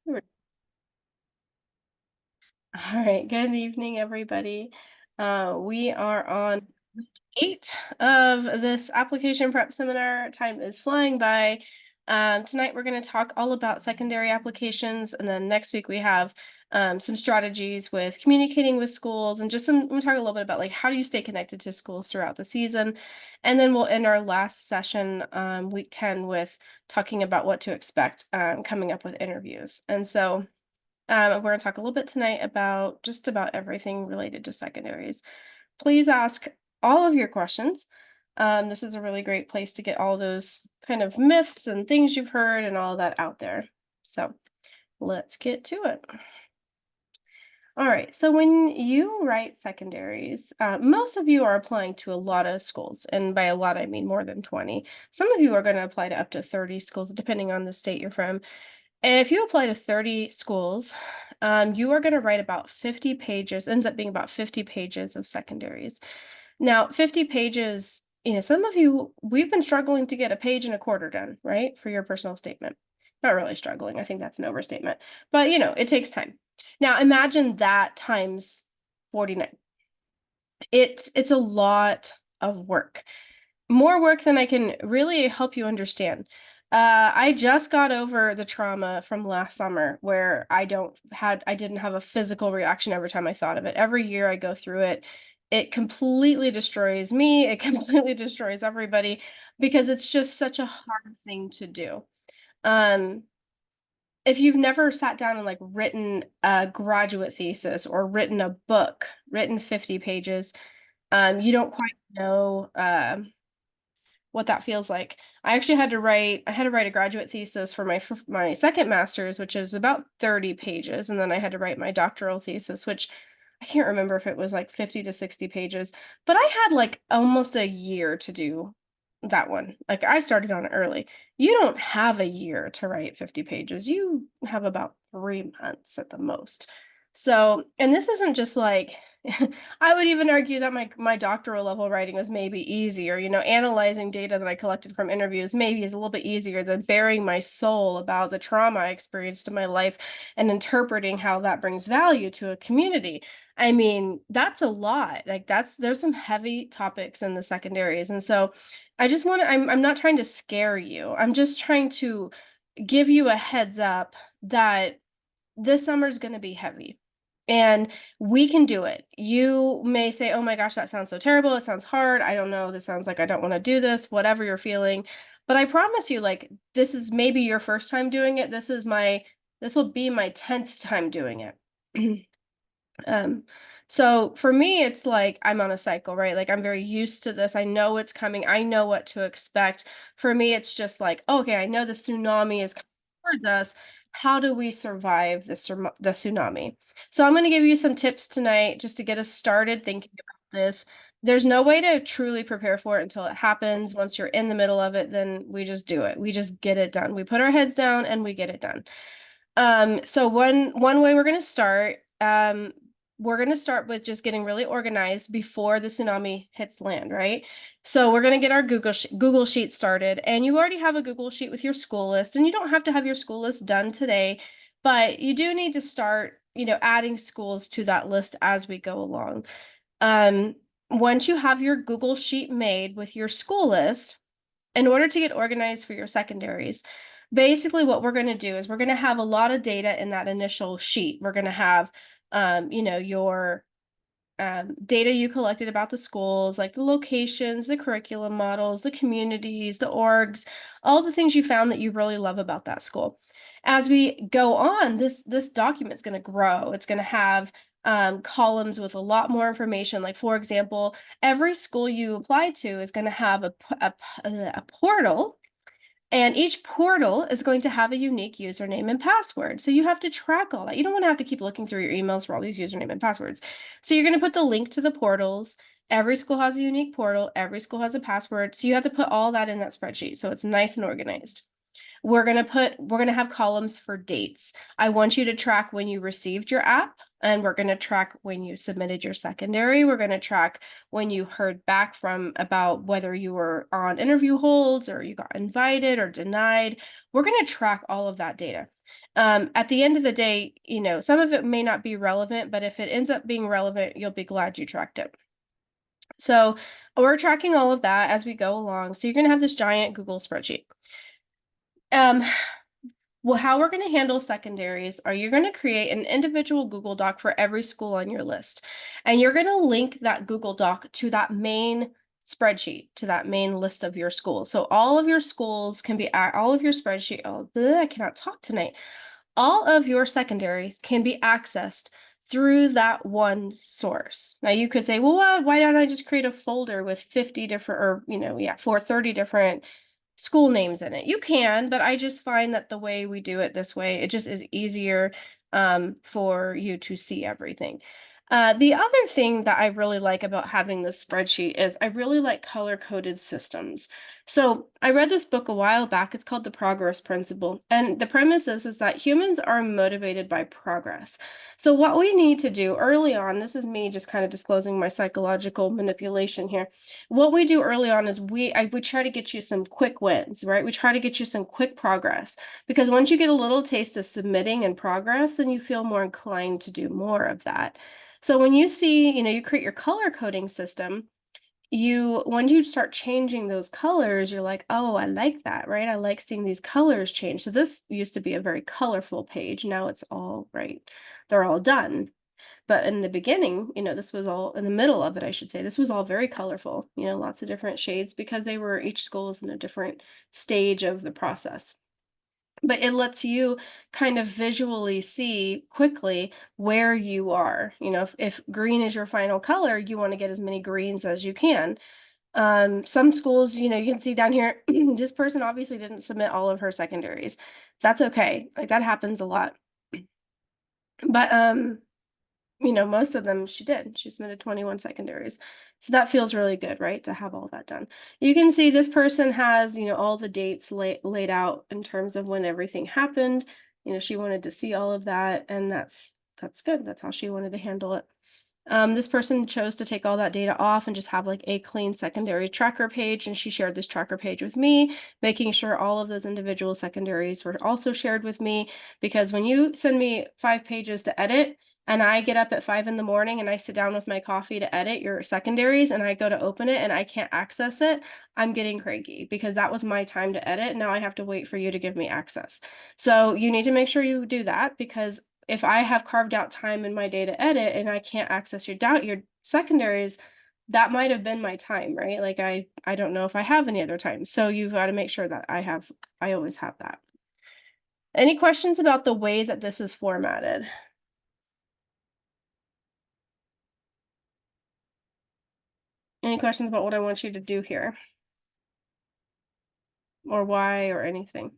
All right, good evening, everybody. We are on week 8 of this application prep seminar. Time is flying by. Tonight, we're going to talk all about secondary applications, and then next week we have some strategies with communicating with schools, and just we'll talk a little bit about like how do you stay connected to schools throughout the season, and then we'll end our last session, week 10, with talking about what to expect coming up with interviews. And so. We're going to talk a little bit tonight about just about everything related to secondaries. Please ask all of your questions. This is a really great place to get all those kind of myths and things you've heard and all that out there. So let's get to it. All right, so when you write secondaries, most of you are applying to a lot of schools, and by a lot, I mean more than 20. Some of you are going to apply to up to 30 schools, depending on the state you're from. If you apply to 30 schools, you are going to write about 50 pages, ends up being about 50 pages of secondaries. Now, 50 pages, some of you, we've been struggling to get a page and a quarter done, right? For your personal statement. Not really struggling. I think that's an overstatement. But, it takes time. Now, imagine that times 49. It's a lot of work. More work than I can really help you understand. I just got over the trauma from last summer where I didn't have a physical reaction every time I thought of it. Every year I go through it, it completely destroys me. It completely destroys everybody because it's just such a hard thing to do. Um, if you've never sat down and like written a graduate thesis or written a book, written 50 pages, you don't quite know, what that feels like. I had to write a graduate thesis for my second master's, which is about 30 pages, and then I had to write my doctoral thesis, which I can't remember if it was like 50 to 60 pages, but I had like almost a year to do that one. Like I started on it early. You don't have a year to write 50 pages. You have about 3 months at the most. So, and this isn't just like I would even argue that my doctoral level writing was maybe easier. Analyzing data that I collected from interviews maybe is a little bit easier than bearing my soul about the trauma I experienced in my life and interpreting how that brings value to a community. I mean, that's a lot. Like there's some heavy topics in the secondaries. And so I'm not trying to scare you. I'm just trying to give you a heads up that this summer is going to be heavy. And we can do it. You may say, oh my gosh, that sounds so terrible. It sounds hard. I don't know. This sounds like I don't want to do this, whatever you're feeling. But I promise you, like, this is maybe your first time doing it. This will be my 10th time doing it. Um, so for me, it's like I'm on a cycle, right? Like I'm very used to this. I know it's coming. I know what to expect. For me, it's just like, okay, I know the tsunami is coming towards us. How do we survive the tsunami? So I'm going to give you some tips tonight just to get us started thinking about this. There's no way to truly prepare for it until it happens. Once you're in the middle of it, then we just do it. We just get it done. We put our heads down and we get it done. So one way we're gonna start with just getting really organized before the tsunami hits land, right? So we're gonna get our Google Sheet started, and you already have a Google Sheet with your school list, and you don't have to have your school list done today, but you do need to start, adding schools to that list as we go along. Once you have your Google Sheet made with your school list, in order to get organized for your secondaries, basically what we're going to do is we're going to have a lot of data in that initial sheet. We're going to have, your data you collected about the schools, like the locations, the curriculum models, the communities, the orgs, all the things you found that you really love about that school. As we go on, this document's going to grow. It's going to have columns with a lot more information. Like, for example, every school you apply to is going to have a portal, and each portal is going to have a unique username and password. So you have to track all that. You don't want to have to keep looking through your emails for all these username and passwords. So you're going to put the link to the portals. Every school has a unique portal. Every school has a password. So you have to put all that in that spreadsheet. So it's nice and organized. We're going to have columns for dates. I want you to track when you received your app, and we're going to track when you submitted your secondary. We're going to track when you heard back from about whether you were on interview holds or you got invited or denied. We're going to track all of that data. At the end of the day, some of it may not be relevant, but if it ends up being relevant, you'll be glad you tracked it. So we're tracking all of that as we go along. So you're going to have this giant Google spreadsheet. Um, well, how we're going to handle secondaries are you're going to create an individual Google Doc for every school on your list. And you're going to link that Google Doc to that main spreadsheet, to that main list of your schools. So all of your schools can be, all of your spreadsheet, oh, I cannot talk tonight. All of your secondaries can be accessed through that one source. Now you could say, well, why don't I just create a folder with 50 different, or, for 30 different school names in it? You can, but I just find that the way we do it this way, it just is easier for you to see everything. The other thing that I really like about having this spreadsheet is I really like color-coded systems. So I read this book a while back. It's called The Progress Principle. And the premise is that humans are motivated by progress. So what we need to do early on, this is me just kind of disclosing my psychological manipulation here. What we do early on is we try to get you some quick wins, right? We try to get you some quick progress, because once you get a little taste of submitting and progress, then you feel more inclined to do more of that. So when you see, you create your color coding system, when you start changing those colors, you're like, oh, I like that, right? I like seeing these colors change. So this used to be a very colorful page. Now it's all right. They're all done. But in the beginning, this was all in the middle of it, I should say. This was all very colorful, lots of different shades, because each school is in a different stage of the process. But it lets you kind of visually see quickly where you are. If green is your final color, you want to get as many greens as you can. Some schools, you can see down here, this person obviously didn't submit all of her secondaries. That's okay. Like, that happens a lot. But most of them she did. She submitted 21 secondaries. So that feels really good, right? To have all that done. You can see this person has, all the dates laid out in terms of when everything happened. She wanted to see all of that, and that's good. That's how she wanted to handle it. This person chose to take all that data off and just have like a clean secondary tracker page, and she shared this tracker page with me, making sure all of those individual secondaries were also shared with me, because when you send me 5 pages to edit, and I get up at 5 in the morning and I sit down with my coffee to edit your secondaries, and I go to open it and I can't access it, I'm getting cranky, because that was my time to edit. Now I have to wait for you to give me access. So you need to make sure you do that, because if I have carved out time in my day to edit and I can't access your secondaries, that might have been my time, right? Like, I don't know if I have any other time. So you've got to make sure that I always have that. Any questions about the way that this is formatted? Any questions about what I want you to do here, or why, or anything?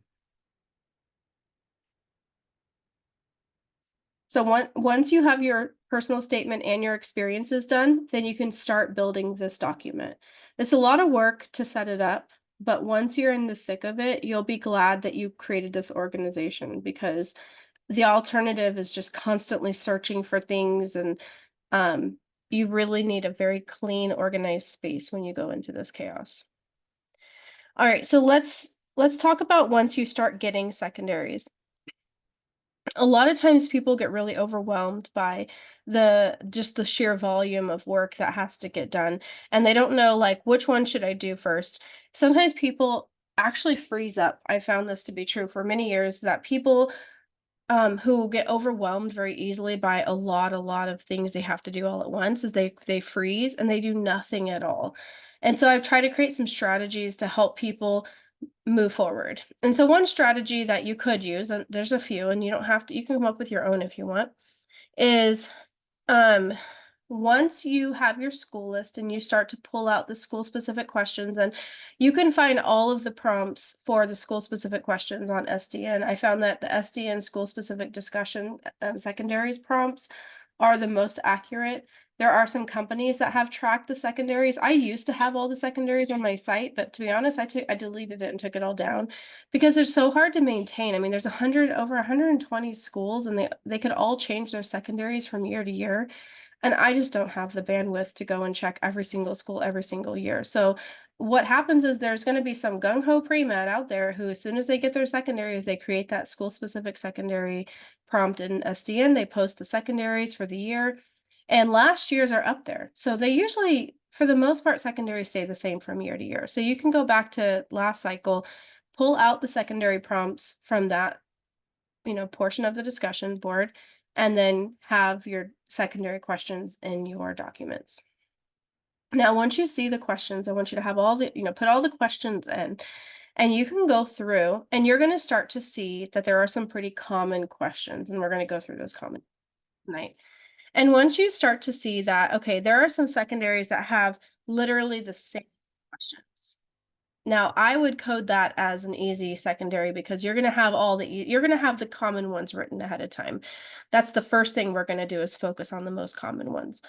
So once you have your personal statement and your experiences done, then you can start building this document. It's a lot of work to set it up, but once you're in the thick of it, you'll be glad that you created this organization, because the alternative is just constantly searching for things, and um, you really need a very clean, organized space when you go into this chaos. All right, so let's talk about once you start getting secondaries. A lot of times people get really overwhelmed by the sheer volume of work that has to get done, and they don't know, like, which one should I do first. Sometimes people actually freeze up. I found this to be true for many years, that people who get overwhelmed very easily by a lot of things they have to do all at once, is they freeze and they do nothing at all. And so I've tried to create some strategies to help people move forward. And so one strategy that you could use, and there's a few, and you don't have to, you can come up with your own if you want, is um once you have your school list and you start to pull out the school specific questions, and you can find all of the prompts for the school specific questions on SDN. I found that the SDN school specific discussion secondaries prompts are the most accurate. There are some companies that have tracked the secondaries. I used to have all the secondaries on my site, but to be honest, I deleted it and took it all down, because they're so hard to maintain. I mean, there's over 120 schools, and they could all change their secondaries from year to year. And I just don't have the bandwidth to go and check every single school every single year. So what happens is there's going to be some gung-ho pre-med out there who, as soon as they get their secondaries, they create that school-specific secondary prompt in SDN. They post the secondaries for the year, and last year's are up there. So they usually, for the most part, secondaries stay the same from year to year. So you can go back to last cycle, pull out the secondary prompts from that, portion of the discussion board, and then have your secondary questions in your documents. Now, once you see the questions, I want you to have put all the questions in, and you can go through and you're going to start to see that there are some pretty common questions, and we're going to go through those common tonight. And once you start to see that, okay, there are some secondaries that have literally the same questions. Now, I would code that as an easy secondary because you're going to have you're going to have the common ones written ahead of time. That's the first thing we're going to do is focus on the most common ones.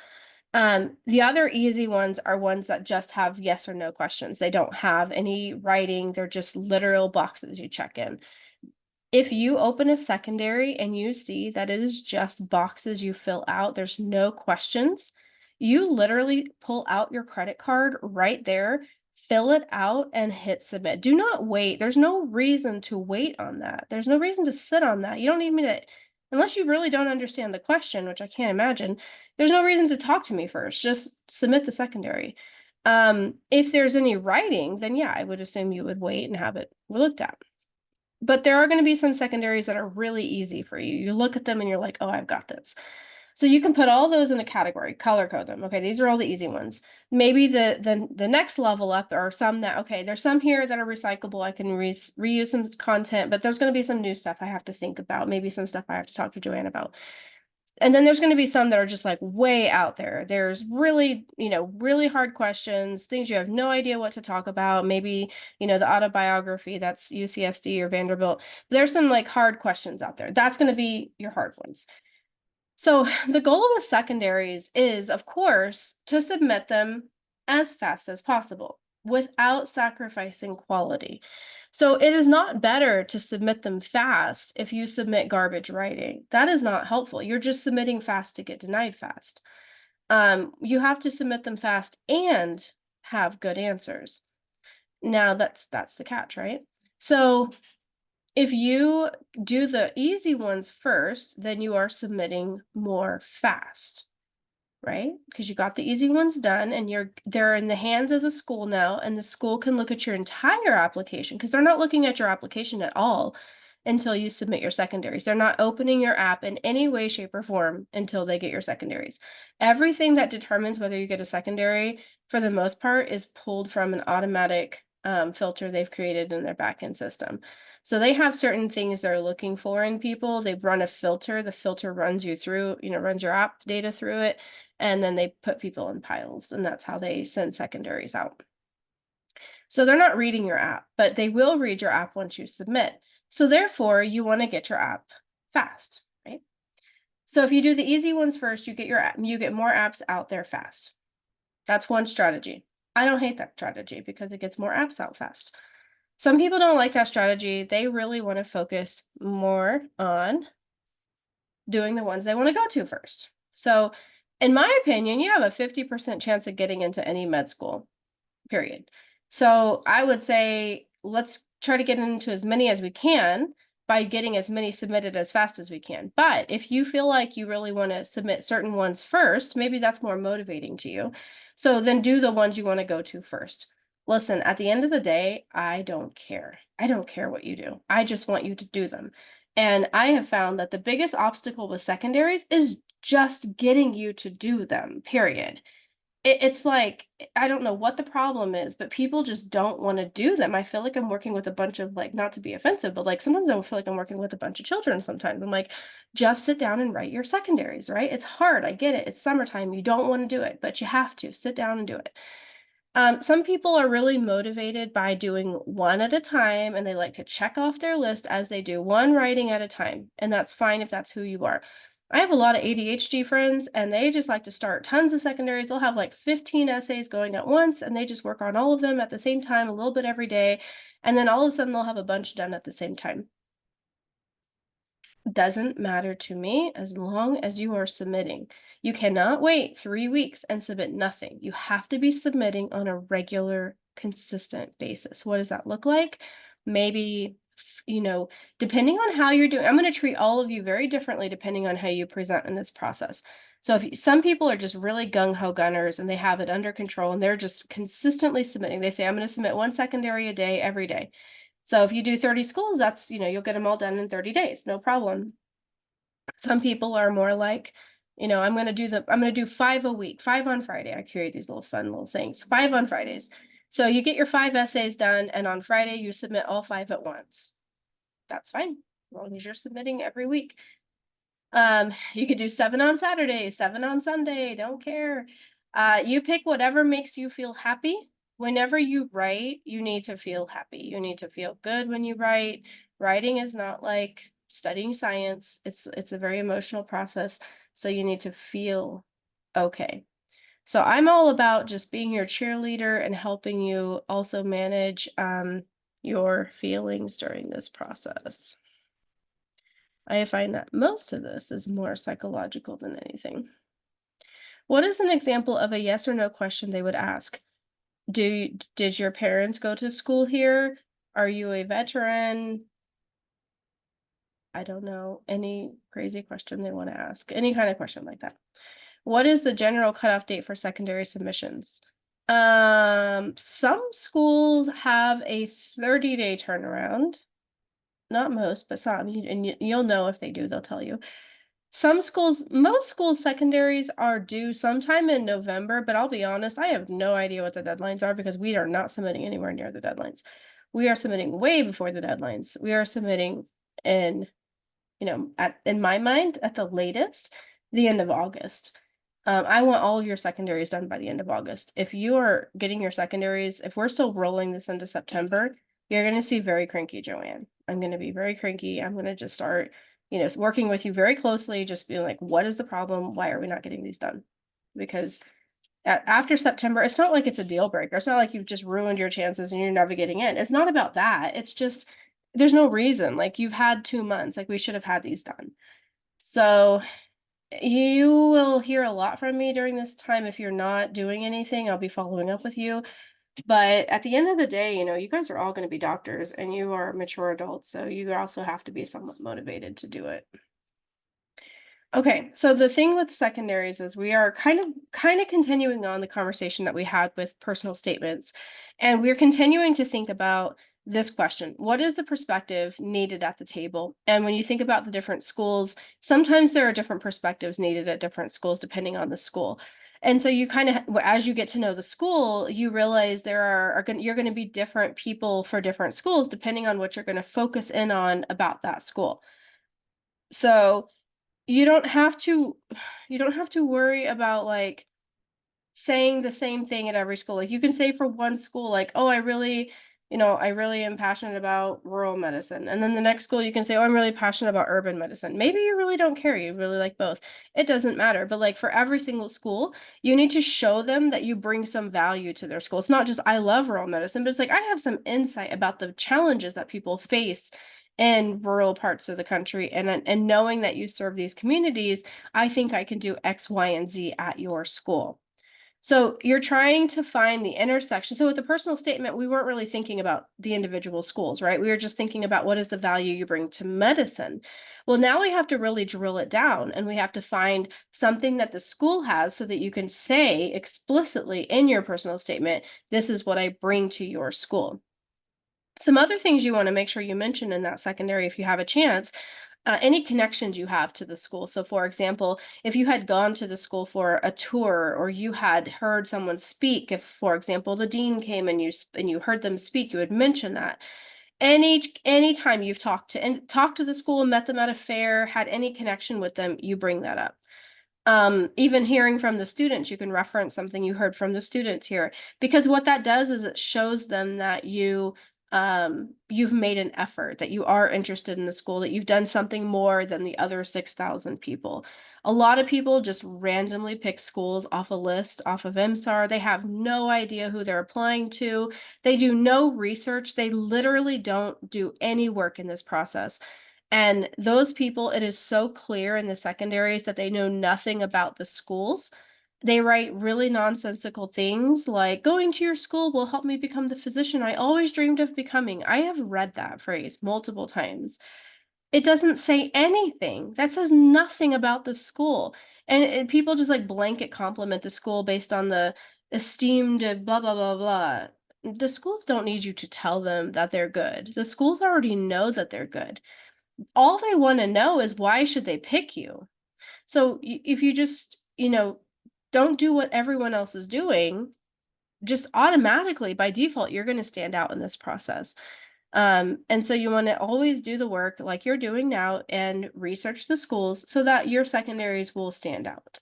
The other easy ones are ones that just have yes or no questions. They don't have any writing. They're just literal boxes you check in. If you open a secondary and you see that it is just boxes you fill out, there's no questions, you literally pull out your credit card right there, fill it out, and hit submit. Do not wait. There's no reason to wait on that. There's no reason to sit on that. You don't need me to, unless you really don't understand the question, which I can't imagine, there's no reason to talk to me first. Just submit the secondary. If there's any writing, then yeah, I would assume you would wait and have it looked at. But there are going to be some secondaries that are really easy for you. You look at them and you're like, oh, I've got this. So you can put all those in a category, color code them. Okay, these are all the easy ones. Maybe the next level up are some that, okay, there's some here that are recyclable. I can reuse some content, but there's going to be some new stuff I have to think about. Maybe some stuff I have to talk to Joanne about. And then there's going to be some that are just like way out there. There's really, really hard questions, things you have no idea what to talk about. Maybe, the autobiography, that's UCSD or Vanderbilt. There's some like hard questions out there. That's going to be your hard ones. So the goal of secondaries is, of course, to submit them as fast as possible without sacrificing quality. So it is not better to submit them fast if you submit garbage writing. That is not helpful. You're just submitting fast to get denied fast. You have to submit them fast and have good answers. Now that's the catch, right? So if you do the easy ones first, then you are submitting more fast, right? Because you got the easy ones done and they're in the hands of the school now, and the school can look at your entire application because they're not looking at your application at all until you submit your secondaries. They're not opening your app in any way, shape, or form until they get your secondaries. Everything that determines whether you get a secondary, for the most part, is pulled from an automatic filter they've created in their backend system. So they have certain things they're looking for in people. They run a filter. The filter runs you through, runs your app data through it, and then they put people in piles, and that's how they send secondaries out. So they're not reading your app, but they will read your app once you submit. So therefore, you want to get your app fast, right? So if you do the easy ones first, you get more apps out there fast. That's one strategy. I don't hate that strategy because it gets more apps out fast. Some people don't like that strategy. They really want to focus more on doing the ones they want to go to first. So, in my opinion, you have a 50% chance of getting into any med school, period. So, I would say let's try to get into as many as we can by getting as many submitted as fast as we can. But if you feel like you really want to submit certain ones first, maybe that's more motivating to you. So, then do the ones you want to go to first. Listen, at the end of the day, I don't care. I don't care what you do. I just want you to do them. And I have found that the biggest obstacle with secondaries is just getting you to do them, period. It's like, I don't know what the problem is, but people just don't want to do them. I feel like I'm working with a bunch of, like, not to be offensive, but like sometimes I feel like I'm working with a bunch of children sometimes. I'm like, just sit down and write your secondaries, right? It's hard. I get it. It's summertime. You don't want to do it, but you have to sit down and do it. Some people are really motivated by doing one at a time, and they like to check off their list as they do one writing at a time. And that's fine if that's who you are. I have a lot of ADHD friends, and they just like to start tons of secondaries. They'll have like 15 essays going at once, and they just work on all of them at the same time, a little bit every day. And then all of a sudden, they'll have a bunch done at the same time. Doesn't matter to me as long as you are submitting. You cannot wait 3 weeks and submit nothing. You have to be submitting on a regular consistent basis. What does that look like? Maybe, depending on how you're doing, I'm going to treat all of you very differently depending on how you present in this process. So some people are just really gung-ho gunners and they have it under control and they're just consistently submitting. They say, I'm going to submit one secondary a day every day. So if you do 30 schools, that's, you'll get them all done in 30 days, no problem. Some people are more like, I'm going to do 5 a week, 5 on Friday. I create these little fun little sayings, 5 on Fridays. So you get your 5 essays done, and on Friday you submit all 5 at once. That's fine, as long as you're submitting every week. You could do 7 on Saturday, 7 on Sunday, don't care. You pick whatever makes you feel happy. Whenever you write, you need to feel happy. You need to feel good when you write. Writing is not like studying science. It's a very emotional process, so you need to feel okay. So I'm all about just being your cheerleader and helping you also manage your feelings during this process. I find that most of this is more psychological than anything. What is an example of a yes or no question they would ask? Did your parents go to school here? Are you a veteran? I don't know. Any crazy question they want to ask. Any kind of question like that. What is the general cutoff date for secondary submissions? Some schools have a 30-day turnaround. Not most, but some. And you'll know if they do, they'll tell you. Most schools' secondaries are due sometime in November, but I'll be honest, I have no idea what the deadlines are because we are not submitting anywhere near the deadlines. We are submitting way before the deadlines. We are submitting in, in my mind, at the latest, the end of August. I want all of your secondaries done by the end of August. If you are getting your secondaries, if we're still rolling this into September, you're going to see very cranky Joanne. I'm going to be very cranky. I'm going to just start working with you very closely, just being like, what is the problem? Why are we not getting these done? Because after September, it's not like it's a deal breaker. It's not like you've just ruined your chances and you're never getting in. It's not about that. It's just, there's no reason. Like, you've had 2 months, like we should have had these done. So you will hear a lot from me during this time. If you're not doing anything, I'll be following up with you. But at the end of the day, you guys are all going to be doctors and you are mature adults. So you also have to be somewhat motivated to do it. Okay, so the thing with secondaries is we are kind of continuing on the conversation that we had with personal statements, and we're continuing to think about this question. What is the perspective needed at the table? And when you think about the different schools, sometimes there are different perspectives needed at different schools depending on the school. And so you kind of, as you get to know the school, you realize you're going to be different people for different schools depending on what you're going to focus in on about that school. So you don't have to worry about, like, saying the same thing at every school. Like, you can say for one school, like, "Oh, I really am passionate about rural medicine." And then the next school you can say, "Oh, I'm really passionate about urban medicine." Maybe you really don't care, you really like both. It doesn't matter, but, like, for every single school, you need to show them that you bring some value to their school. It's not just, "I love rural medicine," but it's like, "I have some insight about the challenges that people face in rural parts of the country, and knowing that you serve these communities, I think I can do X, Y, and Z at your school." So you're trying to find the intersection. So with the personal statement, we weren't really thinking about the individual schools, right? We were just thinking about what is the value you bring to medicine. Well, now we have to really drill it down and we have to find something that the school has so that you can say explicitly in your personal statement, this is what I bring to your school. Some other things you want to make sure you mention in that secondary if you have a chance, any connections you have to the school. So, for example, if you had gone to the school for a tour or you had heard someone speak, if, for example, the dean came and you heard them speak, you would mention that. Any time you've talked to the school, met them at a fair, had any connection with them, you bring that up. Even hearing from the students, you can reference something you heard from the students here, because what that does is it shows them that you've made an effort, that you are interested in the school, that you've done something more than the other 6,000 people. A lot of people just randomly pick schools off a list, off of MSAR. They have no idea who they're applying to. They do no research. They literally don't do any work in this process. And those people, it is so clear in the secondaries that they know nothing about the schools. They write really nonsensical things like, "Going to your school will help me become the physician I always dreamed of becoming." I have read that phrase multiple times. It doesn't say anything. That says nothing about the school. And people just like blanket compliment the school based on the esteemed blah, blah, blah, blah. The schools don't need you to tell them that they're good. The schools already know that they're good. All they want to know is why should they pick you? So if you just, don't do what everyone else is doing, just automatically by default, you're going to stand out in this process. And so you want to always do the work like you're doing now and research the schools so that your secondaries will stand out.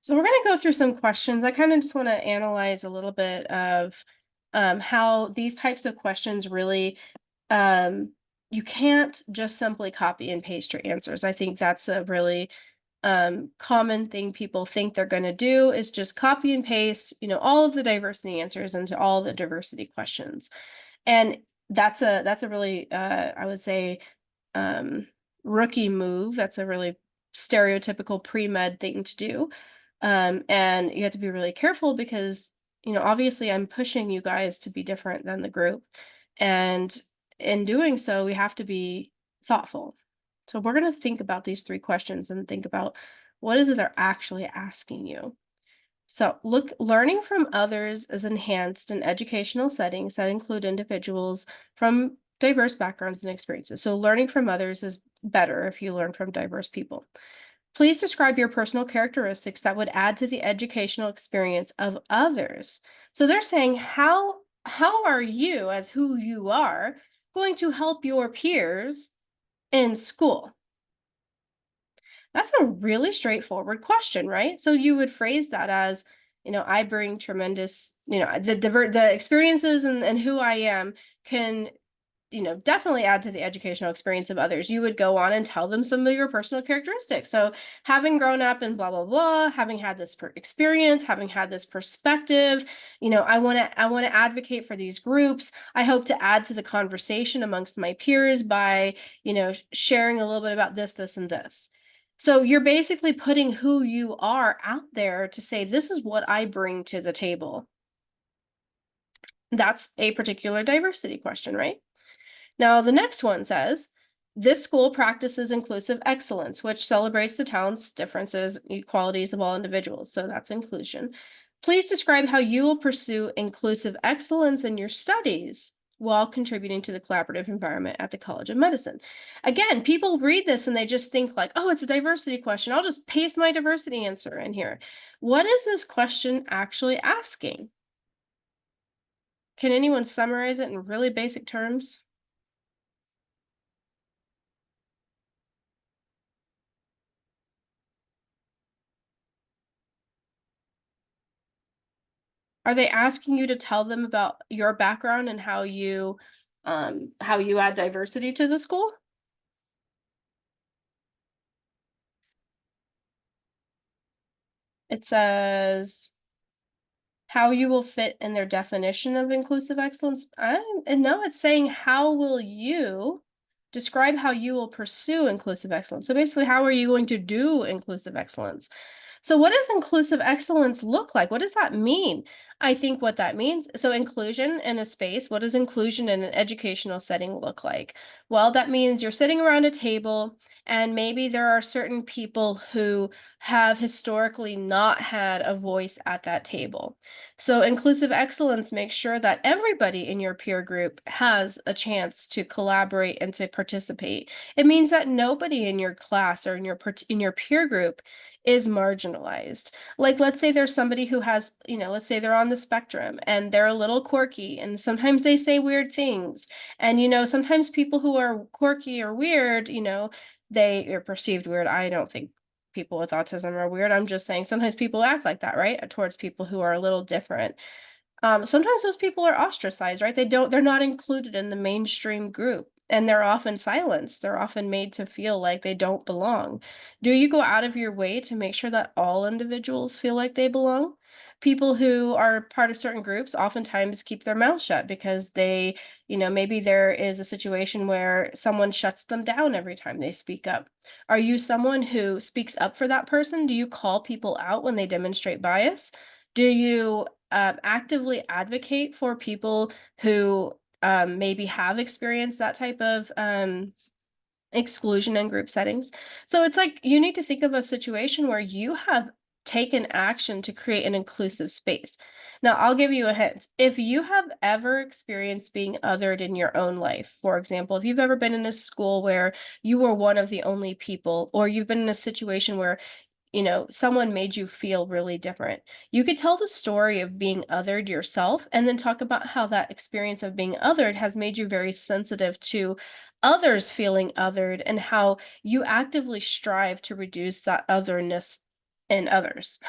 So we're going to go through some questions. I kind of just want to analyze a little bit of how these types of questions really, um, you can't just simply copy and paste your answers. I think that's a really common thing people think they're going to do is just copy and paste, all of the diversity answers into all the diversity questions. And that's a really, I would say, um, rookie move. That's a really stereotypical pre-med thing to do. And you have to be really careful because, obviously I'm pushing you guys to be different than the group. And in doing so, we have to be thoughtful. So we're going to think about these three questions and think about what is it they're actually asking you. So, learning from others is enhanced in educational settings that include individuals from diverse backgrounds and experiences. So, learning from others is better if you learn from diverse people. Please describe your personal characteristics that would add to the educational experience of others. So, they're saying how are you as who you are going to help your peers in school? That's a really straightforward question, right? So you would phrase that as, I bring tremendous, the experiences and who I am can, definitely add to the educational experience of others. You would go on and tell them some of your personal characteristics. So having grown up in blah blah blah, having had this experience, having had this perspective, I want to advocate for these groups. I hope to add to the conversation amongst my peers by, sharing a little bit about this and this. So you're basically putting who you are out there to say, this is what I bring to the table. That's a particular diversity question, right? Now, the next one says, this school practices inclusive excellence, which celebrates the talents, differences, equalities of all individuals. So that's inclusion. Please describe how you will pursue inclusive excellence in your studies while contributing to the collaborative environment at the College of Medicine. Again, people read this and they just think like, oh, it's a diversity question. I'll just paste my diversity answer in here. What is this question actually asking? Can anyone summarize it in really basic terms? Are they asking you to tell them about your background and how you add diversity to the school? It says how you will fit in their definition of inclusive excellence. And no, it's saying how will you describe how you will pursue inclusive excellence. So basically, how are you going to do inclusive excellence? So what does inclusive excellence look like? What does that mean? I think what that means, so inclusion in a space, what does inclusion in an educational setting look like? Well, that means you're sitting around a table and maybe there are certain people who have historically not had a voice at that table. So inclusive excellence makes sure that everybody in your peer group has a chance to collaborate and to participate. It means that nobody in your class or in your peer group is marginalized. Like, let's say there's somebody who has, let's say they're on the spectrum and they're a little quirky and sometimes they say weird things. And, sometimes people who are quirky or weird, they are perceived weird. I don't think people with autism are weird. I'm just saying sometimes people act like that, right? Towards people who are a little different. Sometimes those people are ostracized, right? They're not included in the mainstream group and they're often silenced. They're often made to feel like they don't belong. Do you go out of your way to make sure that all individuals feel like they belong? People who are part of certain groups oftentimes keep their mouth shut because maybe there is a situation where someone shuts them down every time they speak up. Are you someone who speaks up for that person? Do you call people out when they demonstrate bias? Do you actively advocate for people who maybe have experienced that type of exclusion in group settings? So it's like you need to think of a situation where you have taken action to create an inclusive space. Now, I'll give you a hint. If you have ever experienced being othered in your own life, for example, if you've ever been in a school where you were one of the only people, or you've been in a situation where someone made you feel really different. You could tell the story of being othered yourself and then talk about how that experience of being othered has made you very sensitive to others feeling othered and how you actively strive to reduce that otherness in others.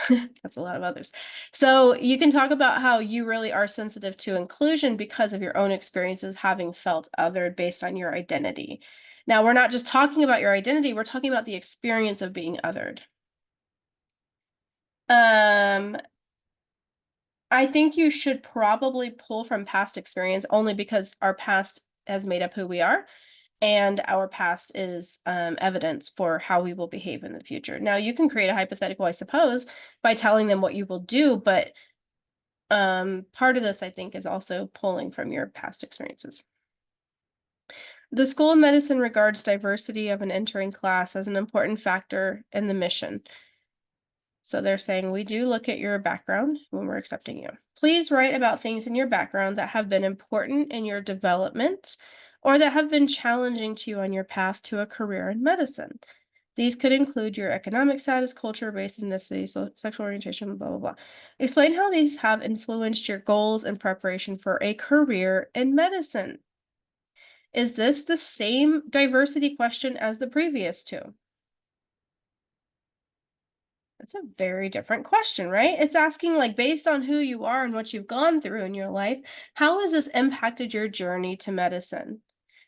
That's a lot of others. So you can talk about how you really are sensitive to inclusion because of your own experiences having felt othered based on your identity. Now, we're not just talking about your identity, we're talking about the experience of being othered. Um, I think you should probably pull from past experience only because our past has made up who we are, and our past is evidence for how we will behave in the future. Now, you can create a hypothetical, I suppose, by telling them what you will do, but part of this, I think, is also pulling from your past experiences. The School of Medicine regards diversity of an entering class as an important factor in the mission. So they're saying, we do look at your background when we're accepting you. Please write about things in your background that have been important in your development or that have been challenging to you on your path to a career in medicine. These could include your economic status, culture, race, ethnicity, sexual orientation, blah, blah, blah. Explain how these have influenced your goals and preparation for a career in medicine. Is this the same diversity question as the previous two? That's a very different question, right? It's asking, like, based on who you are and what you've gone through in your life, how has this impacted your journey to medicine?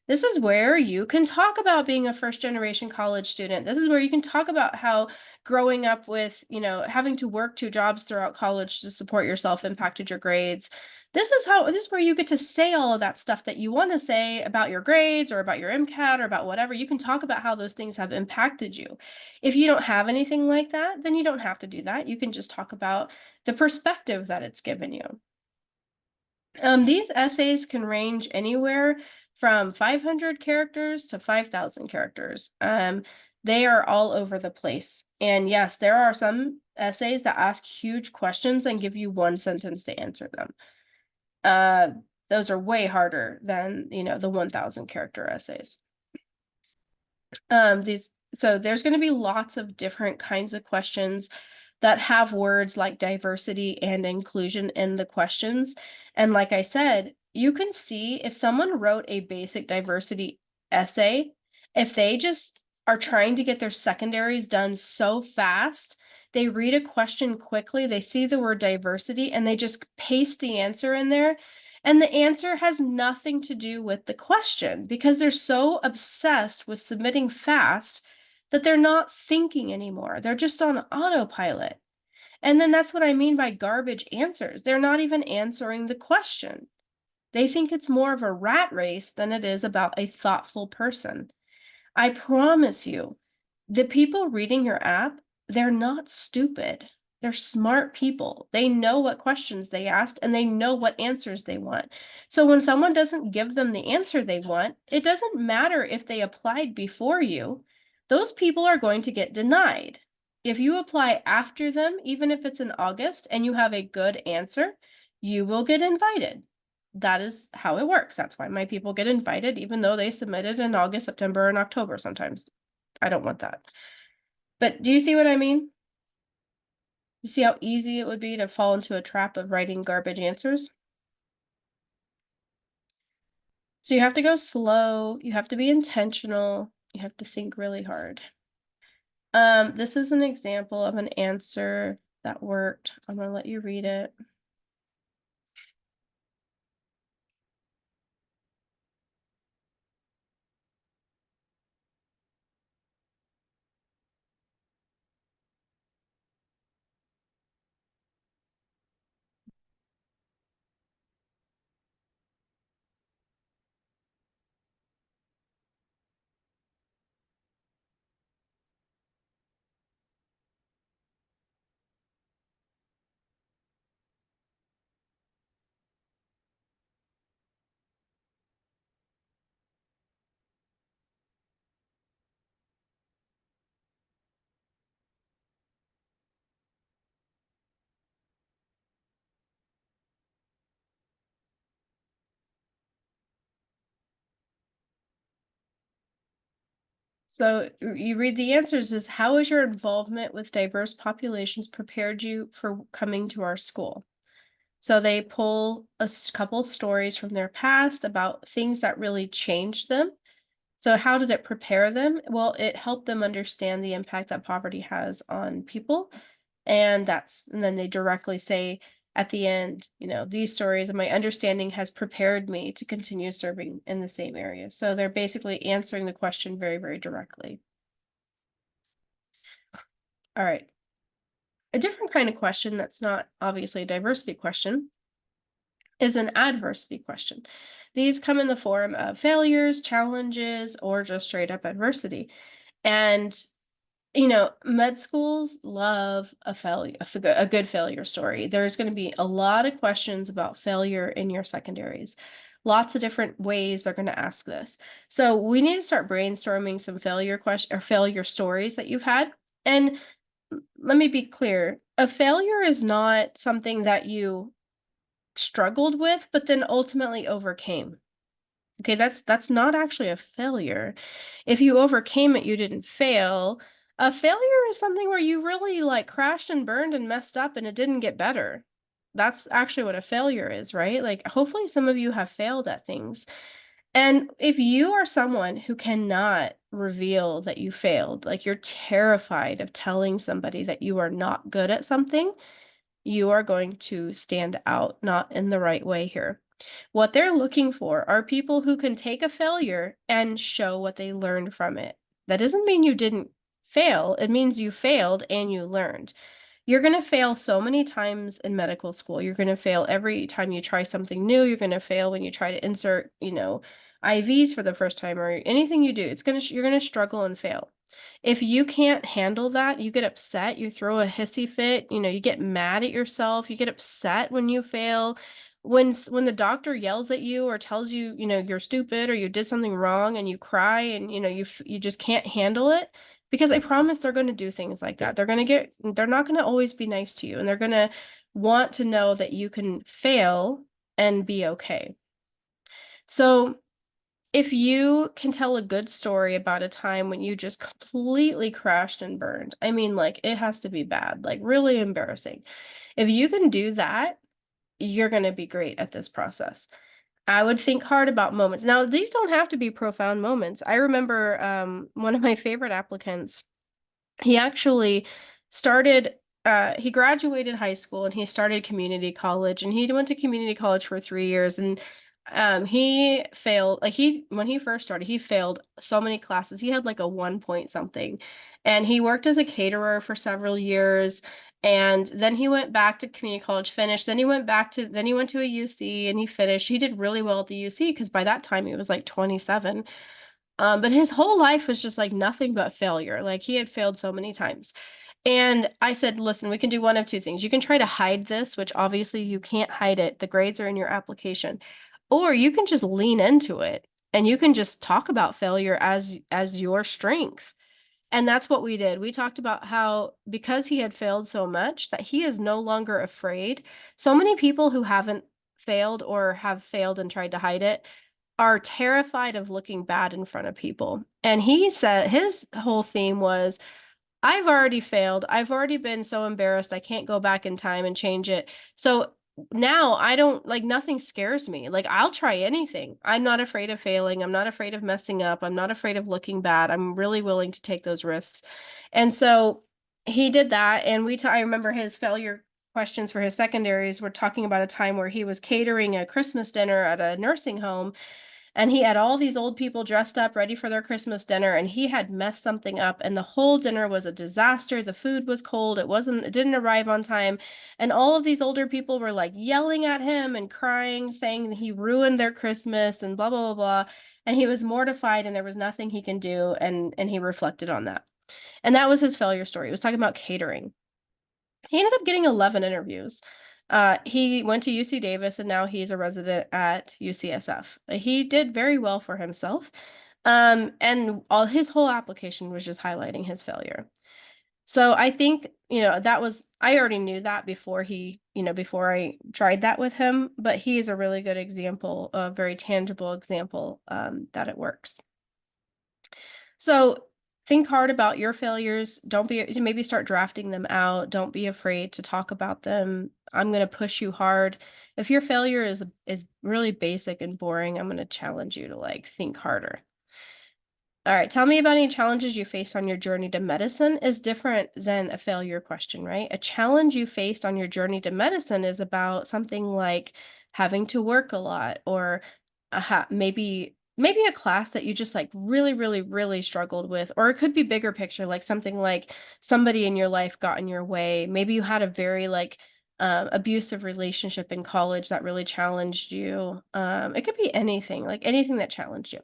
This is where you can talk about being a first generation college student. This is where you can talk about how growing up with, having to work two jobs throughout college to support yourself impacted your grades. This is where you get to say all of that stuff that you want to say about your grades or about your MCAT or about whatever. You can talk about how those things have impacted you. If you don't have anything like that, then you don't have to do that. You can just talk about the perspective that it's given you. These essays can range anywhere from 500 characters to 5,000 characters. They are all over the place. And yes, there are some essays that ask huge questions and give you one sentence to answer them. Those are way harder than, the 1,000 character essays. So there's going to be lots of different kinds of questions that have words like diversity and inclusion in the questions. And like I said, you can see if someone wrote a basic diversity essay, if they just are trying to get their secondaries done so fast, they read a question quickly, they see the word diversity, and they just paste the answer in there. And the answer has nothing to do with the question because they're so obsessed with submitting fast that they're not thinking anymore. They're just on autopilot. And then that's what I mean by garbage answers. They're not even answering the question. They think it's more of a rat race than it is about a thoughtful person. I promise you, the people reading your app, they're not stupid. They're smart people. They know what questions they asked and they know what answers they want. So when someone doesn't give them the answer they want, it doesn't matter if they applied before you. Those people are going to get denied. If you apply after them, even if it's in August and you have a good answer, you will get invited. That is how it works. That's why my people get invited, even though they submitted in August, September, and October sometimes. I don't want that. But do you see what I mean? You see how easy it would be to fall into a trap of writing garbage answers? So you have to go slow, you have to be intentional, you have to think really hard. This is an example of an answer that worked. I'm gonna let you read it. So you read the answers is how has your involvement with diverse populations prepared you for coming to our school? So they pull a couple stories from their past about things that really changed them. So how did it prepare them? Well, it helped them understand the impact that poverty has on people. And then they directly say at the end, these stories and my understanding has prepared me to continue serving in the same area. So they're basically answering the question very, very directly. All right. A different kind of question that's not obviously a diversity question is an adversity question. These come in the form of failures, challenges, or just straight up adversity. And med schools love a good failure story. There's going to be a lot of questions about failure in your secondaries. Lots of different ways they're going to ask this. So we need to start brainstorming some failure question or failure stories that you've had. And let me be clear, a failure is not something that you struggled with, but then ultimately overcame. Okay, that's not actually a failure. If you overcame it, you didn't fail. A failure is something where you really like crashed and burned and messed up and it didn't get better. That's actually what a failure is, right? Like hopefully some of you have failed at things. And if you are someone who cannot reveal that you failed, like you're terrified of telling somebody that you are not good at something, you are going to stand out not in the right way here. What they're looking for are people who can take a failure and show what they learned from it. That doesn't mean you didn't fail, it means you failed and you learned. You're going to fail so many times in medical school. You're going to fail every time you try something new. You're going to fail when you try to insert, IVs for the first time or anything you do. You're going to struggle and fail. If you can't handle that, you get upset, you throw a hissy fit, you get mad at yourself, you get upset when you fail. When the doctor yells at you or tells you, you're stupid or you did something wrong and you cry and you just can't handle it, because I promise they're going to do things like that. They're not going to always be nice to you, and they're going to want to know that you can fail and be okay. So if you can tell a good story about a time when you just completely crashed and burned, I mean, like, it has to be bad, like, really embarrassing. If you can do that, you're going to be great at this process. I would think hard about moments. Now, these don't have to be profound moments. I remember one of my favorite applicants, he actually started he graduated high school and he started community college, and he went to community college for 3 years, and he failed. Like, when he first started, he failed so many classes. He had like a 1 point something, and he worked as a caterer for several years, and then he went back to community college, finished, then he went to a UC and he finished. He did really well at the UC because by that time he was like 27. But his whole life was just like nothing but failure. Like, he had failed so many times. And I said, listen, we can do one of two things. You can try to hide this, which obviously you can't hide it. The grades are in your application. Or you can just lean into it and you can just talk about failure as your strength. And that's what we did. We talked about how, because he had failed so much, that he is no longer afraid. So many people who haven't failed or have failed and tried to hide it are terrified of looking bad in front of people. And he said his whole theme was, I've already failed. I've already been so embarrassed. I can't go back in time and change it. So now I don't like, nothing scares me. Like, I'll try anything. I'm not afraid of failing. I'm not afraid of messing up. I'm not afraid of looking bad. I'm really willing to take those risks. And so he did that. And I remember his failure questions for his secondaries were talking about a time where he was catering a Christmas dinner at a nursing home, and he had all these old people dressed up, ready for their Christmas dinner, and he had messed something up, and the whole dinner was a disaster. The food was cold. It didn't arrive on time. And all of these older people were like yelling at him and crying, saying that he ruined their Christmas and blah, blah, blah, blah. And he was mortified and there was nothing he can do. And he reflected on that. And that was his failure story. He was talking about catering. He ended up getting 11 interviews. He went to UC Davis and now he's a resident at UCSF. He did very well for himself. And all his whole application was just highlighting his failure. So I think, I already knew that before I tried that with him, but he is a really good example, a very tangible example, that it works. So think hard about your failures. Don't be maybe start drafting them out. Don't be afraid to talk about them. I'm going to push you hard. If your failure is really basic and boring, I'm going to challenge you to like think harder. All right, tell me about any challenges you faced on your journey to medicine is different than a failure question, right? A challenge you faced on your journey to medicine is about something like having to work a lot or maybe a class that you just like really really really struggled with, or it could be bigger picture like something like somebody in your life got in your way. Maybe you had a very like abusive relationship in college that really challenged you. It could be anything, like anything that challenged you.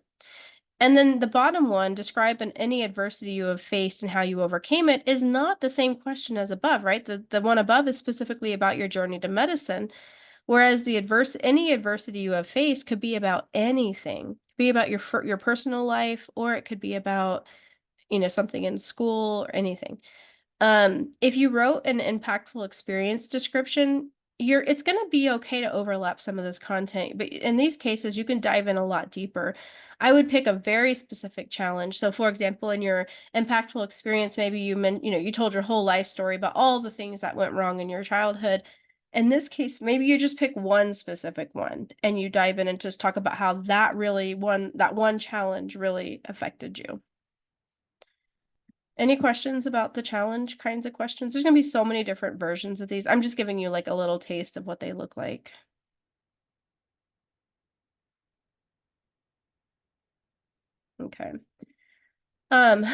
And then the bottom one, describe any adversity you have faced and how you overcame it, is not the same question as above, right? The one above is specifically about your journey to medicine, whereas any adversity you have faced could be about anything. It could be about your personal life, or it could be about, something in school or anything. If you wrote an impactful experience description, it's going to be okay to overlap some of this content, but in these cases, you can dive in a lot deeper. I would pick a very specific challenge. So, for example, in your impactful experience, maybe you told your whole life story about all the things that went wrong in your childhood. In this case, maybe you just pick one specific one and you dive in and just talk about how that one challenge really affected you. Any questions about the challenge kinds of questions? There's gonna be so many different versions of these. I'm just giving you, like, a little taste of what they look like. Okay. Um,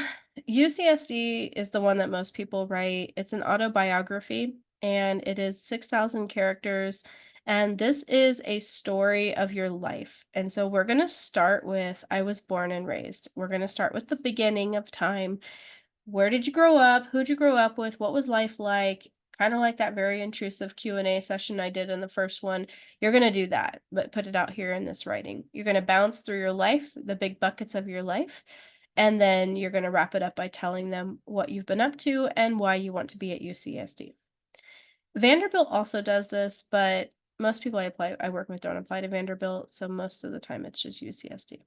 UCSD is the one that most people write. It's an autobiography, and it is 6,000 characters, and this is a story of your life. And so we're gonna start with, "I was born and raised." We're gonna start with the beginning of time. Where did you grow up? Who'd you grow up with? What was life like? Kind of like that very intrusive Q&A session I did in the first one. You're going to do that, but put it out here in this writing. You're going to bounce through your life, the big buckets of your life, and then you're going to wrap it up by telling them what you've been up to and why you want to be at UCSD. Vanderbilt also does this, but most people I work with don't apply to Vanderbilt, so most of the time it's just UCSD.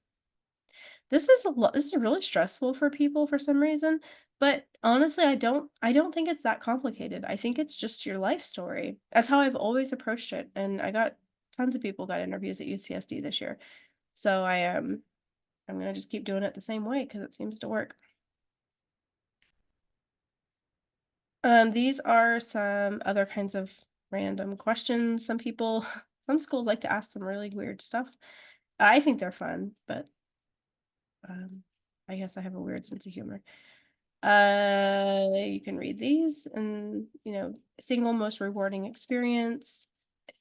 This is really stressful for people for some reason, but honestly, I don't think it's that complicated. I think it's just your life story. That's how I've always approached it, and I got tons of people got interviews at UCSD this year. So I'm gonna just keep doing it the same way because it seems to work. These are some other kinds of random questions. Some schools like to ask some really weird stuff. I think they're fun, but um, I guess I have a weird sense of humor. You can read these and, single most rewarding experience,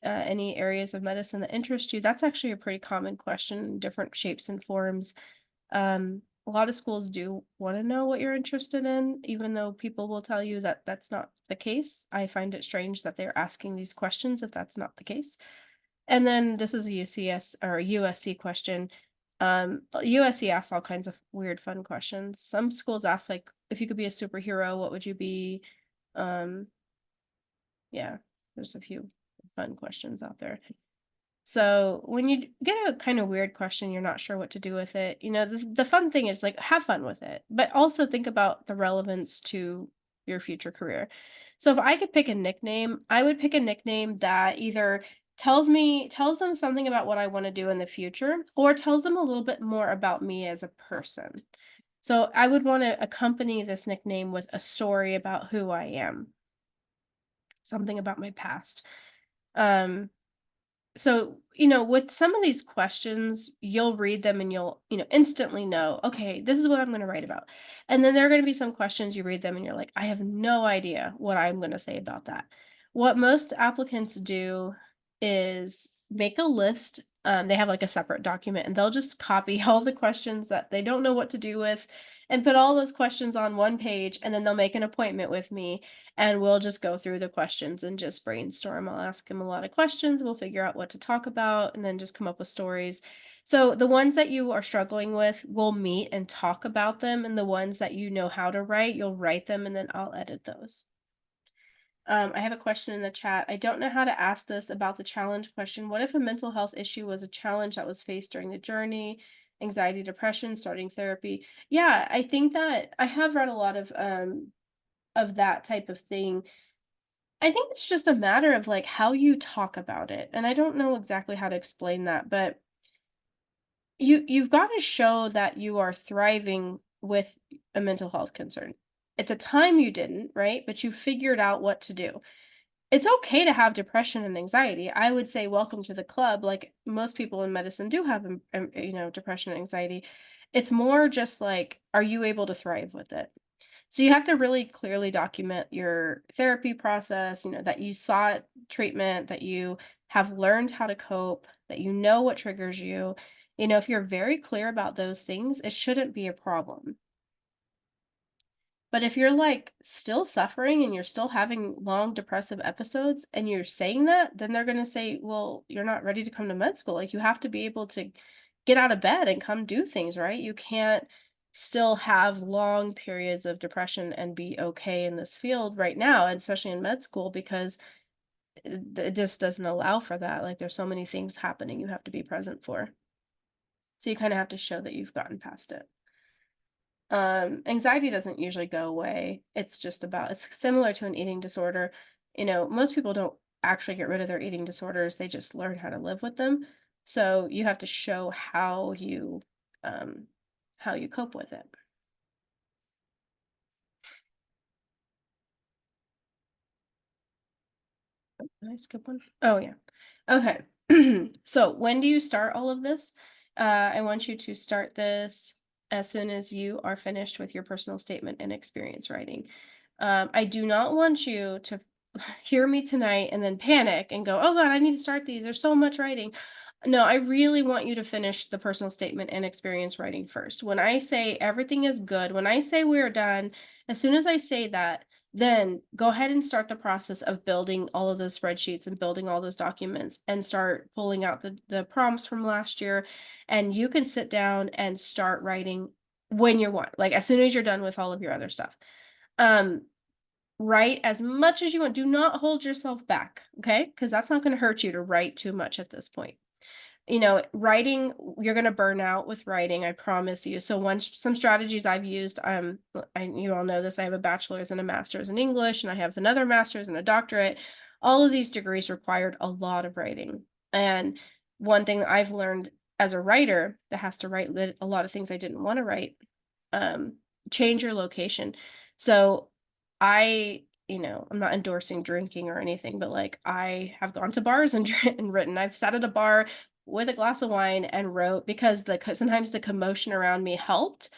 any areas of medicine that interest you. That's actually a pretty common question in different shapes and forms. A lot of schools do want to know what you're interested in, even though people will tell you that that's not the case. I find it strange that they're asking these questions if that's not the case. And then this is a UCS or a USC question. USC asks all kinds of weird, fun questions. Some schools ask like, if you could be a superhero, what would you be? Um, yeah, there's a few fun questions out there. So when you get a kind of weird question, you're not sure what to do with it. The fun thing is like have fun with it, but also think about the relevance to your future career. So if I could pick a nickname, I would pick a nickname that either tells them something about what I want to do in the future or tells them a little bit more about me as a person. So I would want to accompany this nickname with a story about who I am, something about my past. Um so, with some of these questions, you'll read them and you'll, instantly know, okay, this is what I'm going to write about. And then there are going to be some questions you read them and you're like, I have no idea what I'm going to say about that. What most applicants do is make a list. They have like a separate document and they'll just copy all the questions that they don't know what to do with and put all those questions on one page. And then they'll make an appointment with me and we'll just go through the questions and just brainstorm. I'll ask him a lot of questions. We'll figure out what to talk about and then just come up with stories. So the ones that you are struggling with, we'll meet and talk about them. And the ones that you know how to write, you'll write them and then I'll edit those. I have a question in the chat. I don't know how to ask this about the challenge question. What if a mental health issue was a challenge that was faced during the journey? anxiety, depression, starting therapy. Yeah, I think that I have read a lot of that type of thing. I think it's just a matter of like how you talk about it. And I don't know exactly how to explain that, but you've got to show that you are thriving with a mental health concern. At the time you didn't, right? But you figured out what to do. It's okay to have depression and anxiety. I would say welcome to the club. Like most people in medicine do have, depression and anxiety. It's more just like, are you able to thrive with it? So you have to really clearly document your therapy process, that you sought treatment, that you have learned how to cope, that you know what triggers you. If you're very clear about those things, it shouldn't be a problem. But if you're like still suffering and you're still having long depressive episodes and you're saying that, then they're going to say, well, you're not ready to come to med school. Like you have to be able to get out of bed and come do things, right? You can't still have long periods of depression and be okay in this field right now, and especially in med school, because it just doesn't allow for that. Like there's so many things happening you have to be present for. So you kind of have to show that you've gotten past it. Anxiety doesn't usually go away. It's similar to an eating disorder. Most people don't actually get rid of their eating disorders. They just learn how to live with them. So you have to show um how you cope with it. Did I skip one? Oh yeah. Okay. So when do you start all of this? I want you to start this as soon as you are finished with your personal statement and experience writing. I do not want you to hear me tonight and then panic and go, oh God, I need to start these. There's so much writing. No, I really want you to finish the personal statement and experience writing first. When I say everything is good, when I say we're done, as soon as I say that, then go ahead and start the process of building all of those spreadsheets and building all those documents and start pulling out the prompts from last year. And you can sit down and start writing when you want, like as soon as you're done with all of your other stuff. Um, Write as much as you want. Do not hold yourself back, okay? Because that's not going to hurt you to write too much at this point. Writing, you're going to burn out with writing, I promise you. So some strategies I've used, you all know this, I have a bachelor's and a master's in English, and I have another master's and a doctorate. All of these degrees required a lot of writing. And one thing that I've learned as a writer that has to write a lot of things I didn't want to write, um, change your location. So I'm not endorsing drinking or anything, but like I have gone to bars and, and written. I've sat at a bar with a glass of wine and wrote because sometimes the commotion around me helped.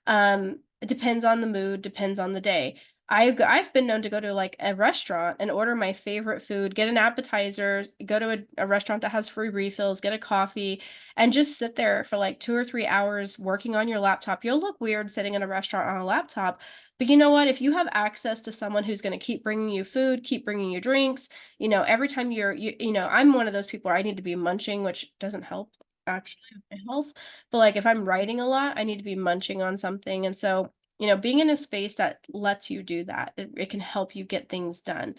It depends on the mood, depends on the day. I've been known to go to like a restaurant and order my favorite food, get an appetizer, go to a restaurant that has free refills, get a coffee, and just sit there for like 2 or 3 hours working on your laptop. You'll look weird sitting in a restaurant on a laptop, but you know what? If you have access to someone who's going to keep bringing you food, keep bringing you drinks, every time I'm one of those people where I need to be munching, which doesn't help actually with my health. But like if I'm writing a lot, I need to be munching on something. And so, being in a space that lets you do that, it can help you get things done.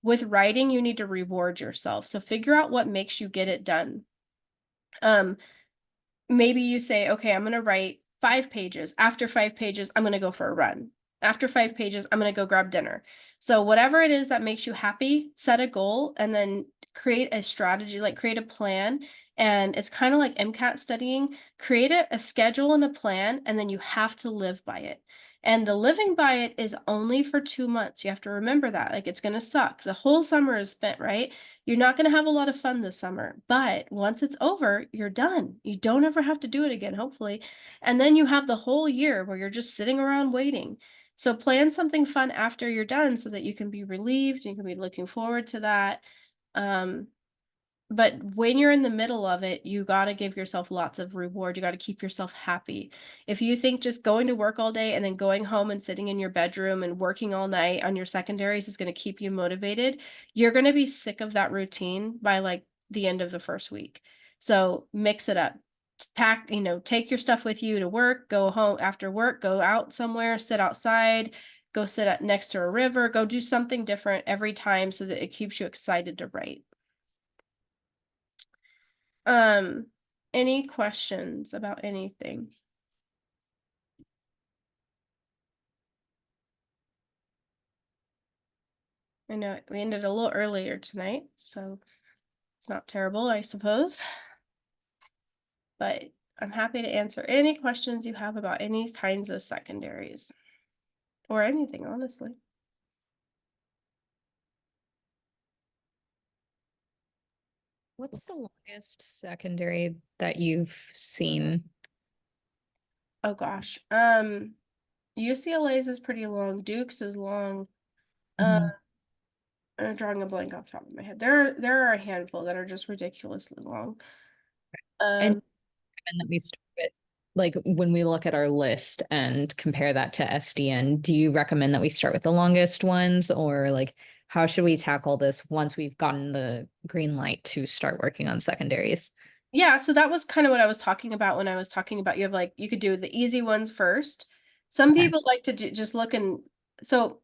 With writing, you need to reward yourself. So figure out what makes you get it done. Um, Maybe you say, okay, I'm going to write 5 pages. After 5 pages, I'm going to go for a run. After 5 pages, I'm going to go grab dinner. So, whatever it is that makes you happy, set a goal and then create a strategy, like create a plan. And it's kind of like MCAT studying. Create a schedule and a plan, and then you have to live by it. And the living by it is only for 2 months. You have to remember that. Like, it's going to suck. The whole summer is spent, right? You're not going to have a lot of fun this summer, but once it's over, you're done. You don't ever have to do it again, hopefully. And then you have the whole year where you're just sitting around waiting. So plan something fun after you're done so that you can be relieved and you can be looking forward to that. Um, but when you're in the middle of it, you gotta give yourself lots of reward. You gotta keep yourself happy. If you think just going to work all day and then going home and sitting in your bedroom and working all night on your secondaries is gonna keep you motivated, you're gonna be sick of that routine by like the end of the first week. So mix it up. Take your stuff with you to work, go home after work, go out somewhere, sit outside, go next to a river, go do something different every time so that it keeps you excited to write. Um, Any questions about anything? I know we ended a little earlier tonight, so it's not terrible, I suppose. But I'm happy to answer any questions you have about any kinds of secondaries or anything, honestly. What's the longest secondary that you've seen? Oh gosh. UCLA's is pretty long. Duke's is long. Uh, Mhm. I'm drawing a blank off the top of my head. There are a handful that are just ridiculously long. And Um, that we start with, like when we look at our list and compare that to SDN, do you recommend that we start with the longest ones, or like how should we tackle this once we've gotten the green light to start working on secondaries? yeah, so that was kind of what I was talking about when I was talking about you could do the easy ones first. Some Okay. people like to just look and so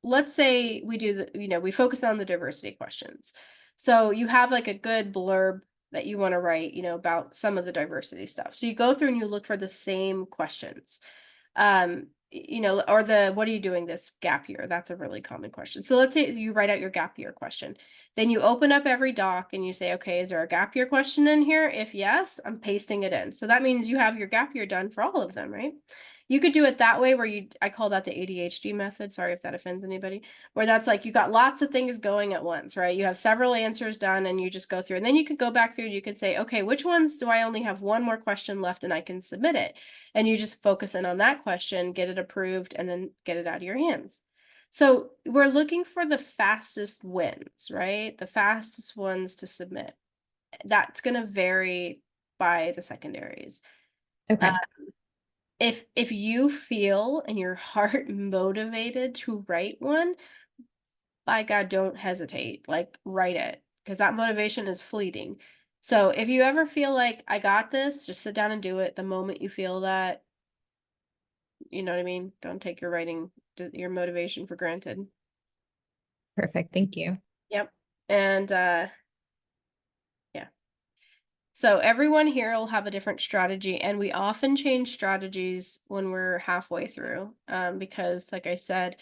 let's say we do we focus on the diversity questions. So you have like a good blurb that you want to write, about some of the diversity stuff. So you go through and you look for the same questions. Or the what are you doing this gap year? That's a really common question. So let's say you write out your gap year question. Then you open up every doc and you say, okay, is there a gap year question in here? If yes, I'm pasting it in. So that means you have your gap year done for all of them, right? You could do it that way where I call that the ADHD method. Sorry if that offends anybody. Where that's like you got lots of things going at once, right? You have several answers done and you just go through. And then you could go back through and you could say, okay, which ones do I only have one more question left and I can submit it? And you just focus in on that question, get it approved, and then get it out of your hands. So we're looking for the fastest wins, right? The fastest ones to submit. That's going to vary by the secondaries. Uh, Okay. if you feel in your heart motivated to write one, by God, don't hesitate. Like write it because that motivation is fleeting. So if you ever feel like I got this, just sit down and do it the moment you feel that. You know what I mean? Don't take your your motivation for granted. Perfect. Thank you. Yep. And yeah. So everyone here will have a different strategy, and we often change strategies when we're halfway through. Because like I said,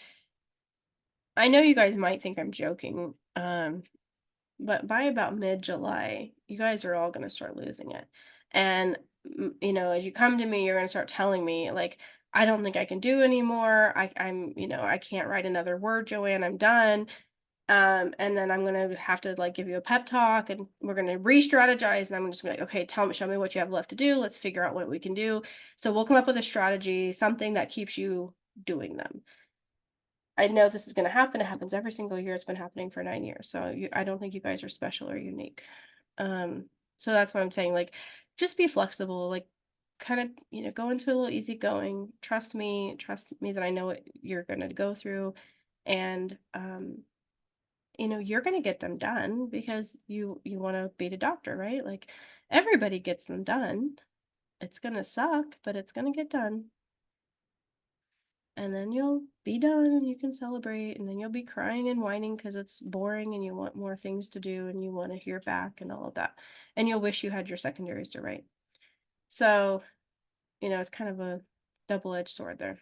I know you guys might think I'm joking. But by about mid-July, you guys are all gonna start losing it. And, as you come to me, you're gonna start telling me, like, "I don't think I can do anymore. I can't write another word, Joanne, I'm done." And then I'm gonna have to, like, give you a pep talk, and we're gonna re-strategize, and I'm just gonna be like, "Okay, show me what you have left to do. Let's figure out what we can do." So we'll come up with a strategy, something that keeps you doing them. I know this is gonna happen. It happens every single year. It's been happening for 9 years. So I don't think you guys are special or unique. Um, so that's what I'm saying. Like, just be flexible. Like, kind of, go into a little easygoing. Trust me that I know what you're gonna go through, and you're gonna get them done because you want to be a doctor, right? Like, everybody gets them done. It's gonna suck, but it's gonna get done. And then you'll be done and you can celebrate, and then you'll be crying and whining because it's boring and you want more things to do and you want to hear back and all of that. And you'll wish you had your secondaries to write. So, it's kind of a double-edged sword there.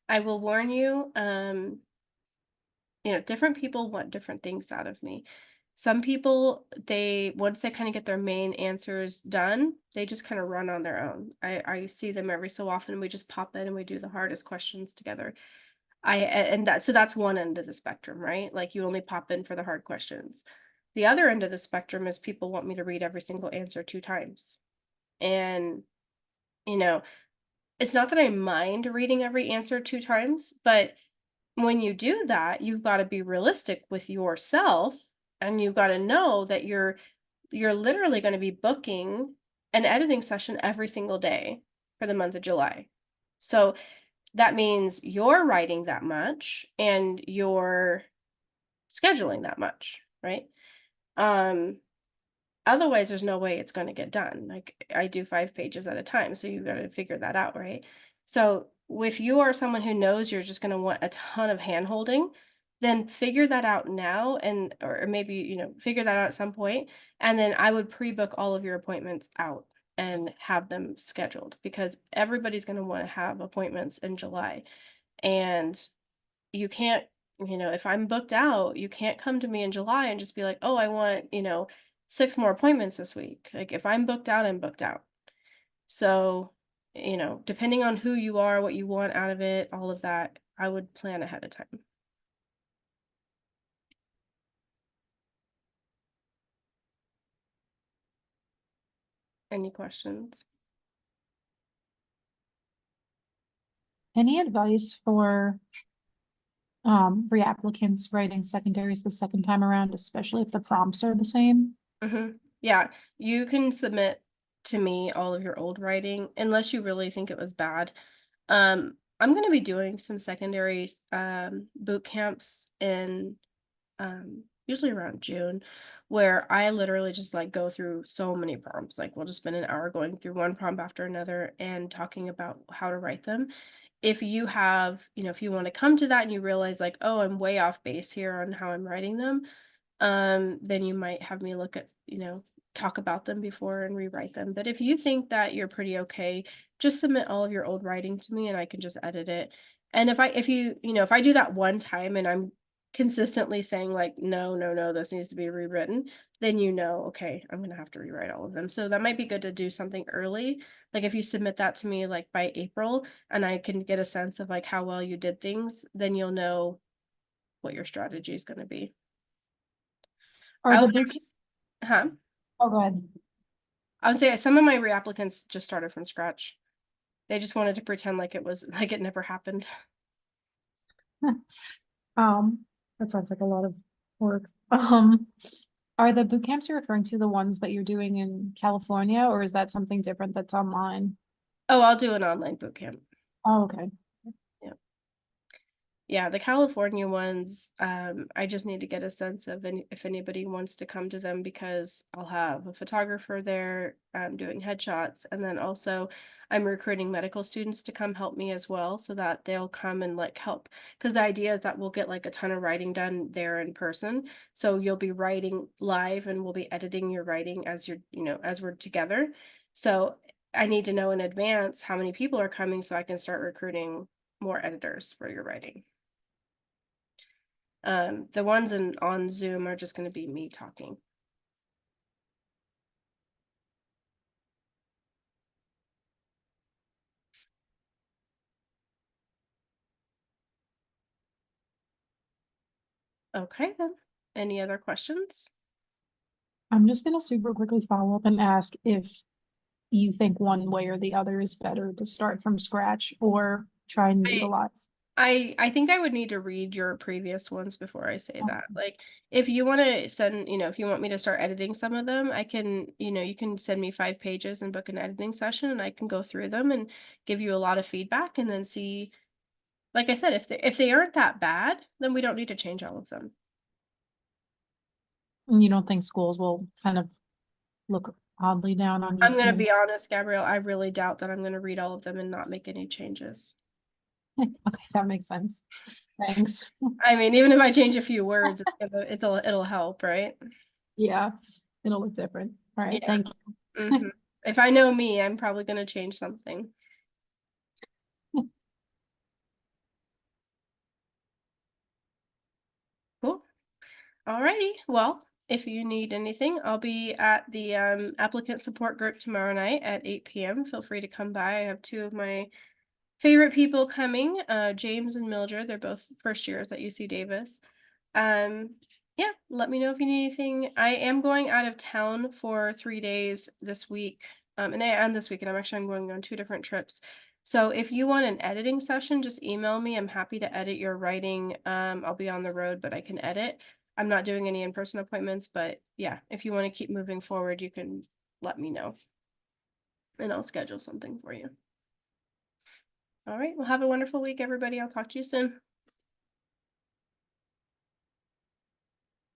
I will warn you, different people want different things out of me. Some people, once they kind of get their main answers done, they just kind of run on their own. I see them every so often. We just pop in and we do the hardest questions together. And that's one end of the spectrum, right? Like you only pop in for the hard questions. The other end of the spectrum is people want me to read every single answer 2 times. And, you know, it's not that I mind reading every answer 2 times, but when you do that, you've got to be realistic with yourself, and you've got to know that you're literally going to be booking an editing session every single day for the month of July. So that means you're writing that much and you're scheduling that much, right? Um, Otherwise, there's no way it's going to get done. Like I do 5 pages at a time, so you got to figure that out, right? So if you are someone who knows you're just going to want a ton of hand holding, then figure that out now and or maybe, figure that out at some point, and then I would pre-book all of your appointments out and have them scheduled because everybody's gonna wanna have appointments in July, and you can't if I'm booked out, you can't come to me in July and just be like, "Oh, I want, 6 more appointments this week." Like, if I'm booked out, I'm booked out. So, depending on who you are, what you want out of it, all of that, I would plan ahead of time. Any questions? Any advice for reapplicants writing secondaries the second time around, especially if the prompts are the same? Yeah, you can submit to me all of your old writing unless you really think it was bad. I'm going to be doing some secondary boot camps in usually around June, where I literally just like go through so many prompts. Like we'll just spend an hour going through one prompt after another and talking about how to write them. If you have, if you want to come to that and you realize like, oh, I'm way off base here on how I'm writing them, then you might have me look at, talk about them before and rewrite them. But if you think that you're pretty okay, just submit all of your old writing to me and I can just edit it. And if I do that one time and I'm consistently saying like, no, no, no, this needs to be rewritten, then okay, I'm gonna have to rewrite all of them. So that might be good to do something early. Like if you submit that to me like by April and I can get a sense of like how well you did things, then you'll know what your strategy is gonna be. Are I the would boot, huh? oh, go ahead. I would say some of my reapplicants just started from scratch. They just wanted to pretend like it was like it never happened. Um, that sounds like a lot of work. Are the boot camps you're referring to the ones that you're doing in California, or is that something different that's online? Oh, I'll do an online boot camp. Oh, okay. Yeah. Yeah, the California ones, I just need to get a sense of if anybody wants to come to them because I'll have a photographer there doing headshots. And then also I'm recruiting medical students to come help me as well so that they'll come and like help. Because the idea is that we'll get like a ton of writing done there in person. So you'll be writing live and we'll be editing your writing as as we're together. So I need to know in advance how many people are coming so I can start recruiting more editors for your writing. The ones on Zoom are just gonna be me talking. Okay, then. Any other questions? I'm just gonna super quickly follow up and ask if you think one way or the other is better to start from scratch or try and I utilize. I think I would need to read your previous ones before I say that. Like, if you wanna send if you want me to start editing some of them, I can you can send me 5 pages and book an editing session, and I can go through them and give you a lot of feedback and then see like I said, if they aren't that bad, then we don't need to change all of them. And you don't think schools will kind of look oddly down on you I'm gonna seeing? be honest, Gabrielle, I really doubt that I'm gonna read all of them and not make any changes. Okay, that makes sense. Thanks. I mean, even if I change a few words, it'll help, right? Yeah, it'll look different. All right, Yeah. thank Mhm. If I know me, I'm probably gonna change something. you. Cool. Alrighty. Well, if you need anything, I'll be at the applicant support group tomorrow night at 8 p.m. Feel free to come by. I have two of my favorite people coming, James and Mildred. They're both first years at UC Davis. Um, yeah, let me know if you need anything. I am going out of town for 3 days this week. And this weekend. I'm going on two different trips. So if you want an editing session, just email me. I'm happy to edit your writing. I'll be on the road, but I can edit. I'm not doing any in-person appointments, but yeah, if you want to keep moving forward, you can let me know and I'll schedule something for you. All right. Well, have a wonderful week, everybody. I'll talk to you soon.